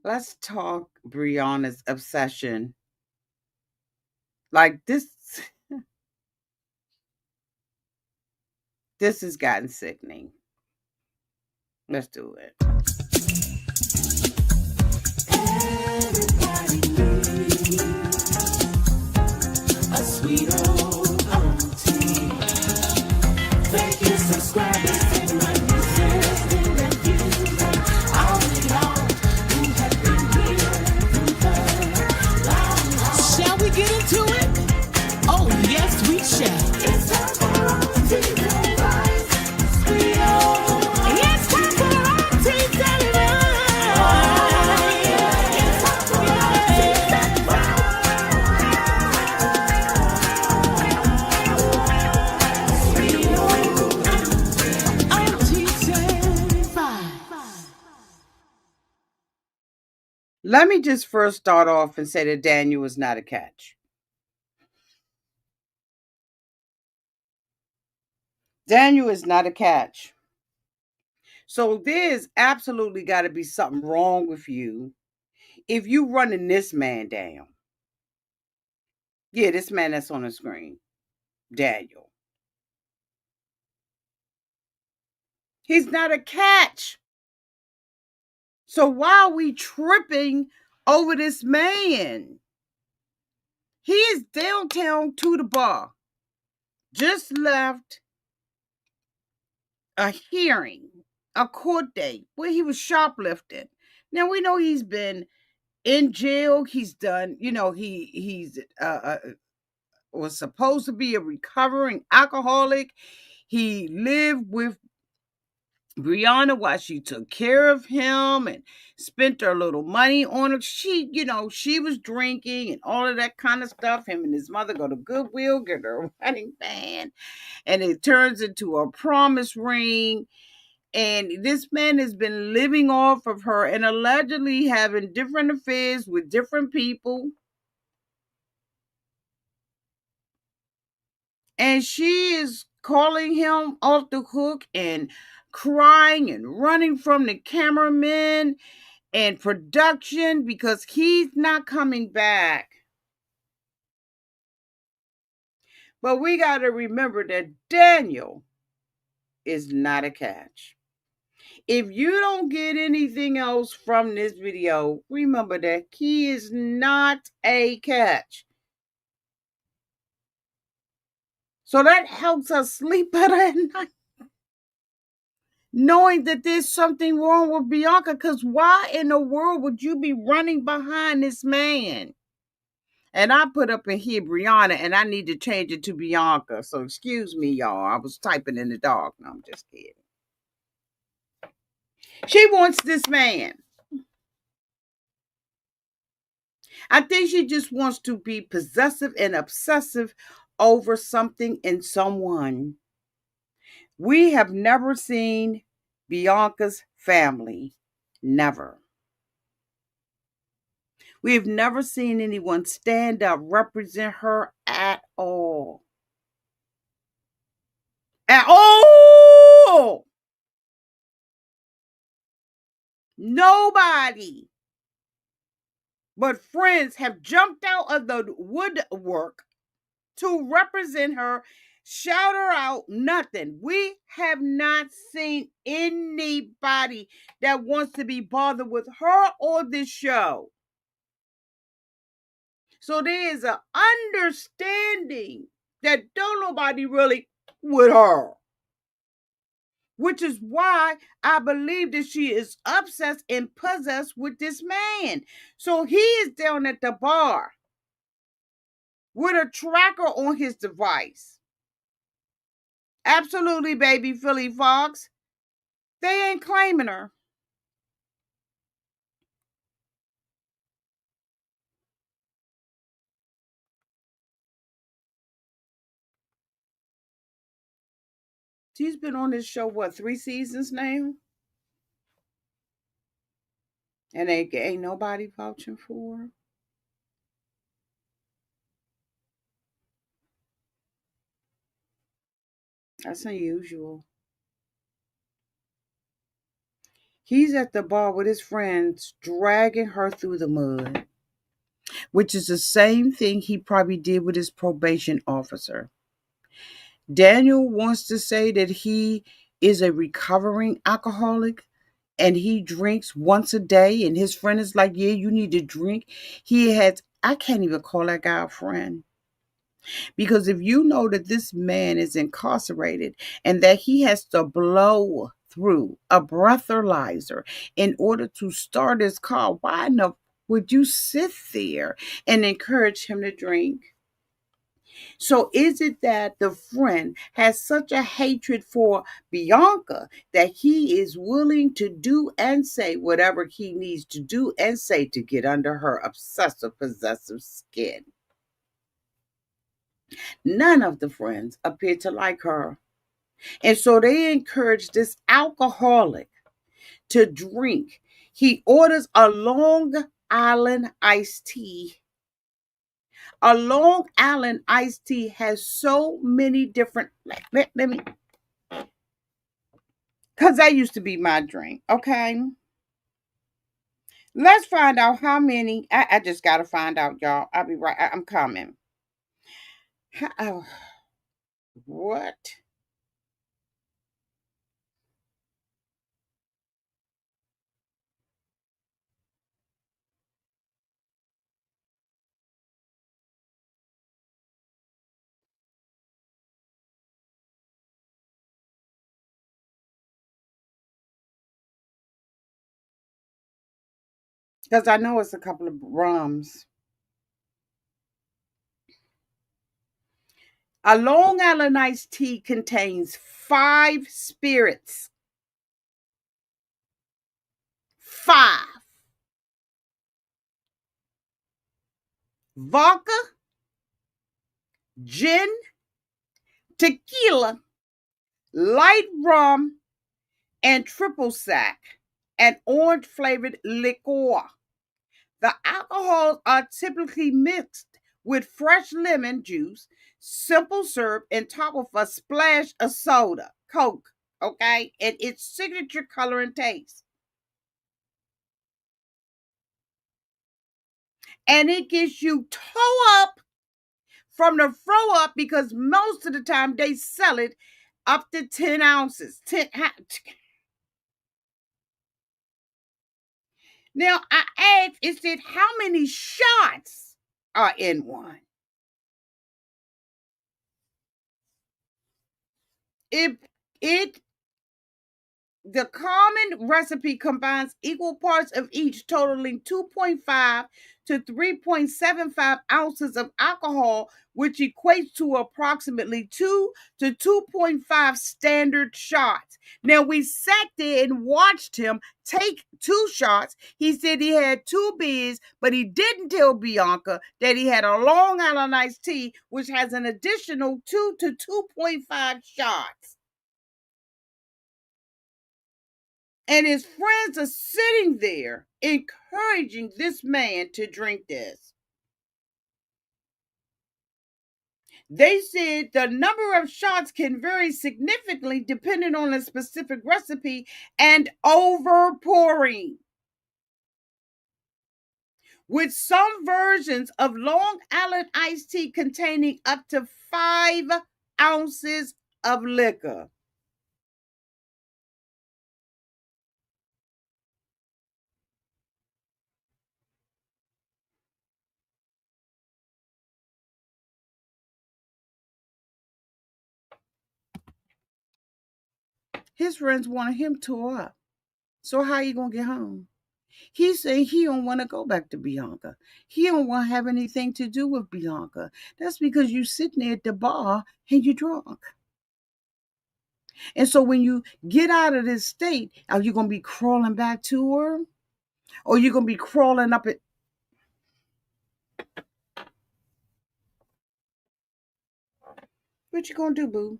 Let's talk Brianna's obsession. Like this has gotten sickening. Let's do it. A sweet old auntie. Thank you, subscribers and my listeners and reviews. All of y'all who have been here through the long haul. Shall we get into it? Oh, yes, we shall. It's time for Auntie Advice. Sweet old. It's time for Auntie Advice. It's time for Auntie Advice. Let me just first start off and say that Daniel is not a catch. Daniel is not a catch. So there's absolutely got to be something wrong with you if you running this man down. Yeah, this man that's on the screen, Daniel. He's not a catch. So why are we tripping over this man? He is downtown to the bar. Just left a hearing, a court date where he was shoplifting. Now we know he's been in jail. He's done, he's was supposed to be a recovering alcoholic. He lived with Brianna while she took care of him and spent her little money on her. She was drinking and all of that kind of stuff. Him and his mother go to Goodwill, get her a wedding band, and it turns into a promise ring. And this man has been living off of her and allegedly having different affairs with different people. And she is calling him off the hook and crying and running from the cameraman and production because he's not coming back. But we got to remember that Daniel is not a catch. If you don't get anything else from this video, remember that he is not a catch. So that helps us sleep better at night. Knowing that there's something wrong with Bianca, because why in the world would you be running behind this man? And I put up in here Brianna, and I need to change it to Bianca. So excuse me, y'all. I was typing in the dark. No, I'm just kidding. She wants this man. I think she just wants to be possessive and obsessive over something and someone. We have never seen Bianca's family. Never. We've never seen anyone stand up, represent her at all. At all! Nobody but friends have jumped out of the woodwork to represent her, shout her out, nothing. We have not seen anybody that wants to be bothered with her or this show. So there is an understanding that don't nobody really with her. Which is why I believe that she is obsessed and possessed with this man. So he is down at the bar with a tracker on his device. Absolutely, baby Philly Fox. They ain't claiming her. She's been on this show, 3 seasons now? And ain't nobody vouching for her. That's unusual. He's at the bar with his friends, dragging her through the mud, which is the same thing he probably did with his probation officer. Daniel wants to say that he is a recovering alcoholic and he drinks once a day, and his friend is like, yeah, you need to drink. He has, I can't even call that guy a friend. Because if you know that this man is incarcerated and that he has to blow through a breathalyzer in order to start his car, why in the would you sit there and encourage him to drink? So is it that the friend has such a hatred for Bianca that he is willing to do and say whatever he needs to do and say to get under her obsessive possessive skin? None of the friends appear to like her. And so they encourage this alcoholic to drink. He orders a Long Island iced tea. A Long Island iced tea has so many different, let me, because that used to be my drink, okay? Let's find out how many. I just got to find out, y'all. I'll be right. I'm coming. Oh, what? Because I know it's a couple of rums. A Long Island iced tea contains 5 spirits. 5. Vodka, gin, tequila, light rum, and triple sec, and orange flavored liqueur. The alcohols are typically mixed with fresh lemon juice, simple syrup, and top of a splash of soda, Coke, okay, and its signature color and taste. And it gets you toe up from the throw up because most of the time they sell it up to 10 ounces. Now, I asked, it said, how many shots are in one? It, it The common recipe combines equal parts of each, totaling 2.5 to 3.75 ounces of alcohol, which equates to approximately 2 to 2.5 standard shots. Now, we sat there and watched him take 2 shots. He said he had 2 beers, but he didn't tell Bianca that he had a Long Island iced tea, which has an additional 2 to 2.5 shots. And his friends are sitting there encouraging this man to drink this. They said the number of shots can vary significantly depending on a specific recipe and over pouring. With some versions of Long Island iced tea containing up to 5 ounces of liquor. His friends wanted him tore up. So how you gonna get home? He said he don't want to go back to Bianca. He don't want to have anything to do with Bianca. That's because you sitting there at the bar and you're drunk. And so when you get out of this state, are you gonna be crawling back to her? Or you gonna be crawling up it? What you gonna do, boo?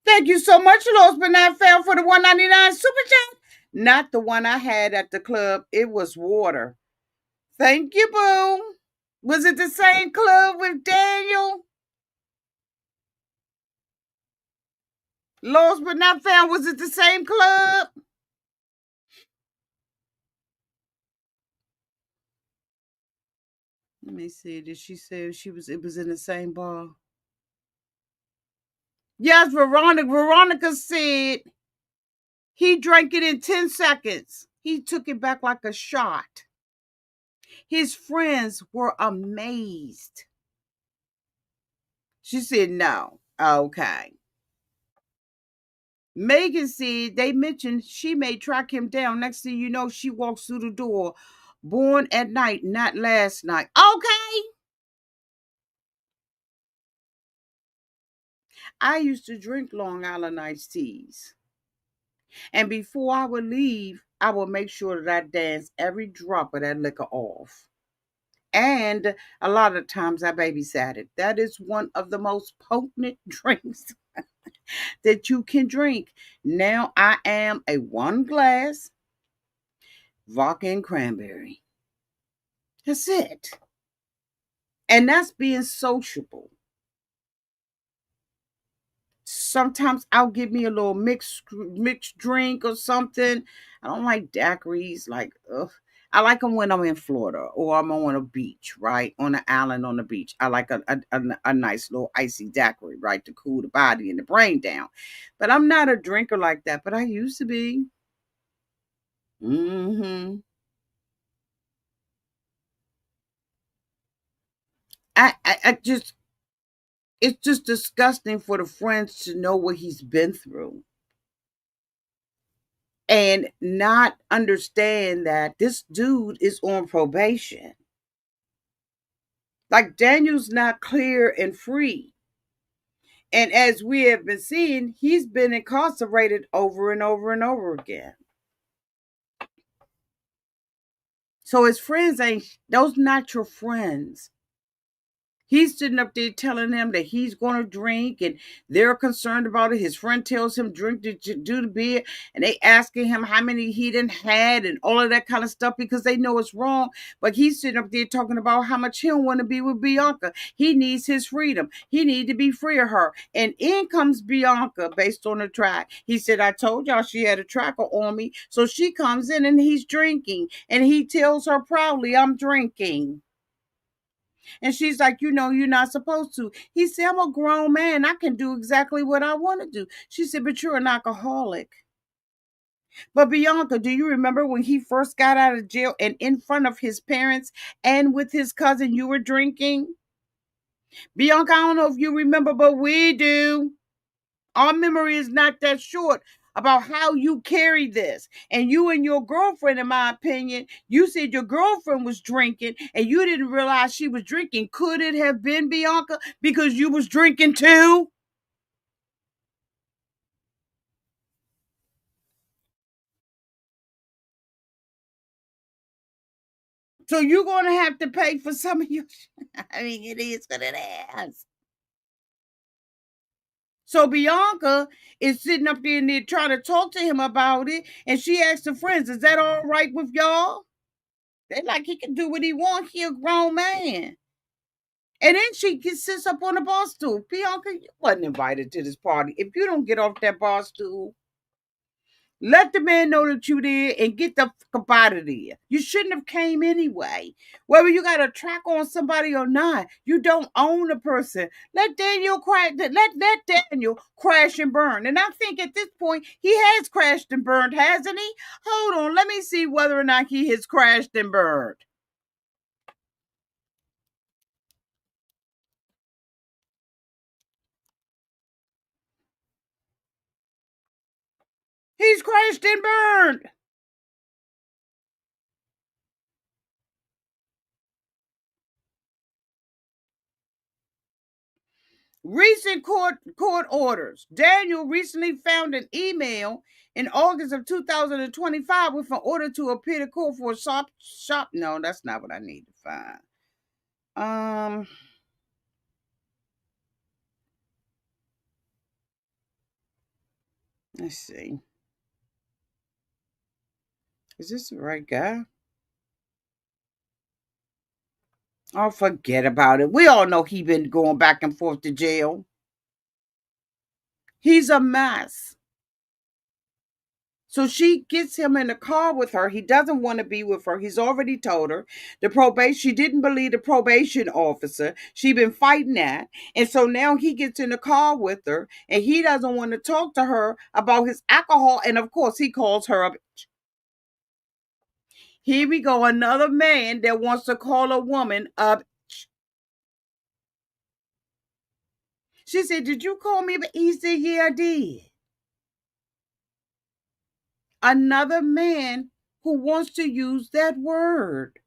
Thank you so much, Lost but not found for the 199 super chat. Not the one I had at the club. It was water. Thank you, boo. Was it the same club with Daniel? Lost but not found. Was it the same club? Let me see. Did she say she was? It was in the same bar. Yes, Veronica. Veronica said he drank it in 10 seconds. He took it back like a shot. His friends were amazed. She said no. Okay. Megan said they mentioned she may track him down. Next thing you know, she walks through the door. Born at night, not last night. Okay. I used to drink Long Island iced teas. And before I would leave, I would make sure that I dance every drop of that liquor off. And a lot of times I babysat it. That is one of the most potent drinks that you can drink. Now I am a one glass vodka and cranberry. That's it. And that's being sociable. Sometimes I'll give me a little mixed drink or something. I don't like daiquiris. Like, ugh. I like them when I'm in Florida or I'm on a beach, right? On an island on the beach. I like a nice little icy daiquiri, right? To cool the body and the brain down. But I'm not a drinker like that, but I used to be. Hmm. I just, it's just disgusting for the friends to know what he's been through and not understand that this dude is on probation. Like Daniel's not clear and free. And as we have been seeing, he's been incarcerated over and over and over again. So his friends ain't, those not your friends. He's sitting up there telling them that he's going to drink and they're concerned about it. His friend tells him drink to do the beer and they asking him how many he done had and all of that kind of stuff because they know it's wrong. But he's sitting up there talking about how much he don't want to be with Bianca. He needs his freedom. He need to be free of her. And in comes Bianca based on the track. He said, I told y'all she had a tracker on me. So she comes in and he's drinking and he tells her proudly, I'm drinking. And she's like, you know, you're not supposed to. He said, I'm a grown man. I can do exactly what I want to do. She said, but you're an alcoholic. But Bianca, do you remember when he first got out of jail and in front of his parents and with his cousin, you were drinking? Bianca, I don't know if you remember, but we do. Our memory is not that short about how you carry this. And you and your girlfriend, in my opinion, you said your girlfriend was drinking and you didn't realize she was drinking. Could it have been Bianca because you was drinking too? So you're going to have to pay for some of your. I mean, it is what it is. So Bianca is sitting up there and they're trying to talk to him about it. And she asked her friends, is that all right with y'all? They like he can do what he wants. He a grown man. And then she sits up on the bar stool. Bianca, you wasn't invited to this party. If you don't get off that bar stool, let the man know that you there and get the fuck up out of there. You shouldn't have came anyway. Whether you got a track on somebody or not, you don't own a person. Let Daniel crash. Let Daniel crash and burn. And I think at this point he has crashed and burned, hasn't he? Hold on, let me see whether or not he has crashed and burned. He's crashed and burned. Recent court orders. Daniel recently found an email in August of 2025 with an order to appear to court for a shop. No, that's not what I need to find. Let's see. Is this the right guy? Oh, forget about it. We all know he been going back and forth to jail. He's a mess. So she gets him in the car with her. He doesn't want to be with her. He's already told her the probation. She didn't believe the probation officer. She been fighting that. And so now he gets in the car with her and he doesn't want to talk to her about his alcohol. And of course, he calls her a bitch. Here we go. Another man that wants to call a woman a bitch. She said, "Did you call me?" He said, "Yeah, I did." Another man who wants to use that word.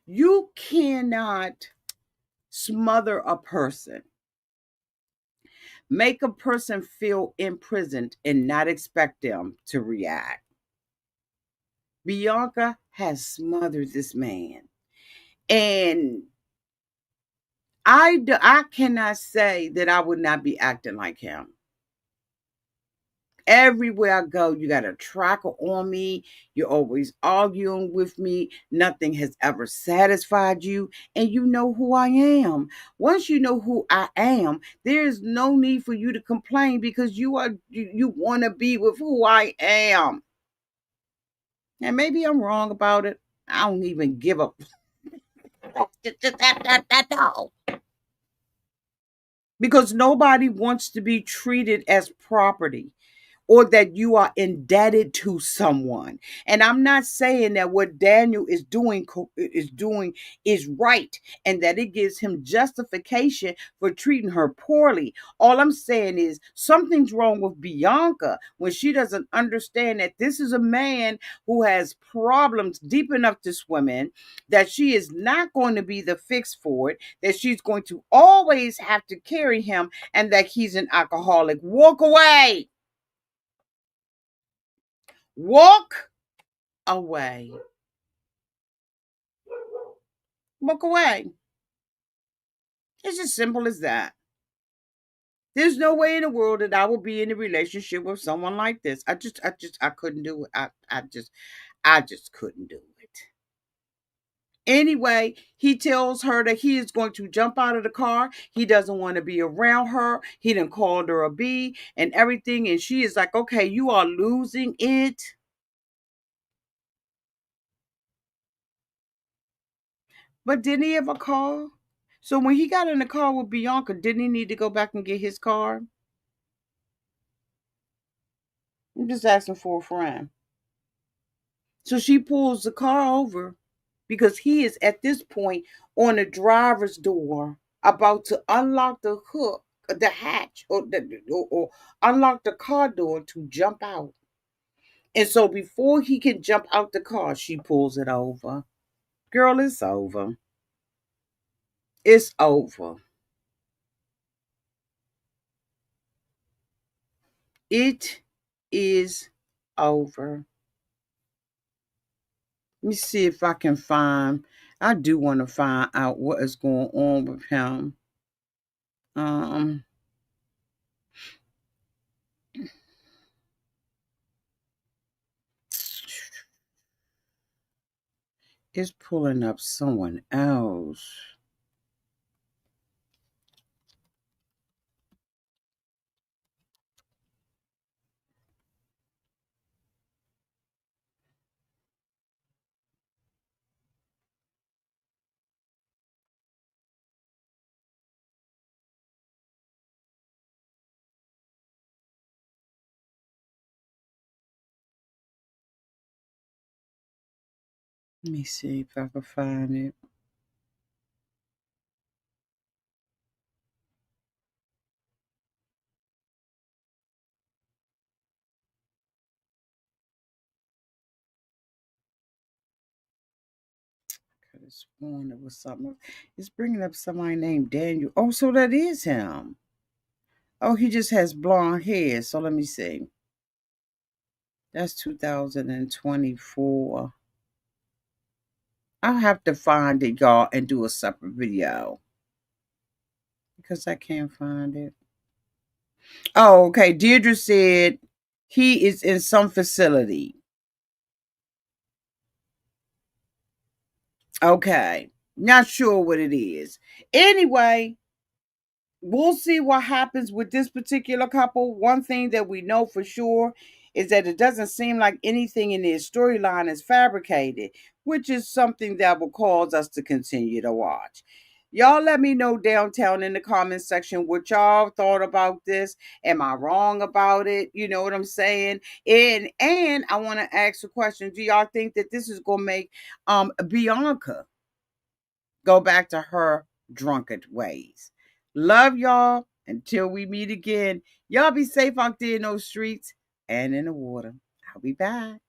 You cannot smother a person, make a person feel imprisoned, and not expect them to react. Bianca has smothered this man. And I cannot say that I would not be acting like him. Everywhere I go, you got a tracker on me. You're always arguing with me. Nothing has ever satisfied you. And you know who I am. Once you know who I am, there is no need for you to complain because you want to be with who I am. And maybe I'm wrong about it. I don't even give up. Because nobody wants to be treated as property or that you are indebted to someone. And I'm not saying that what Daniel is doing is right and that it gives him justification for treating her poorly. All I'm saying is something's wrong with Bianca when she doesn't understand that this is a man who has problems deep enough to swim in, that she is not going to be the fix for it, that she's going to always have to carry him, and that he's an alcoholic. Walk away. Walk away. Walk away. It's as simple as that. There's no way in the world that I will be in a relationship with someone like this. I couldn't do it. I just couldn't do it. Anyway, he tells her that he is going to jump out of the car. He doesn't want to be around her. He done called her a B and everything. And she is like, okay, you are losing it. But didn't he have a car? So when he got in the car with Bianca, didn't he need to go back and get his car? I'm just asking for a friend. So she pulls the car over because he is at this point on the driver's door about to unlock the hook, the hatch, or unlock the car door to jump out. And so before he can jump out the car, she pulls it over. Girl, it's over. It's over. It is over. Let me see if I can find. I do want to find out what is going on with him. Um, it's pulling up someone else. Let me see if I can find it. Could have sworn it was something. It's bringing up somebody named Daniel. Oh, so that is him. Oh, he just has blonde hair. So let me see. That's 2024. I'll have to find it, y'all, and do a separate video because I can't find it. Oh, okay. Deirdre said he is in some facility. Okay. Not sure what it is. Anyway, we'll see what happens with this particular couple. One thing that we know for sure is that it doesn't seem like anything in their storyline is fabricated, which is something that will cause us to continue to watch. Y'all let me know downtown in the comment section what y'all thought about this. Am I wrong about it? You know what I'm saying? And I want to ask a question. Do y'all think that this is gonna make Bianca go back to her drunken ways? Love y'all. Until we meet again. Y'all be safe out there in those streets and in the water. I'll be back.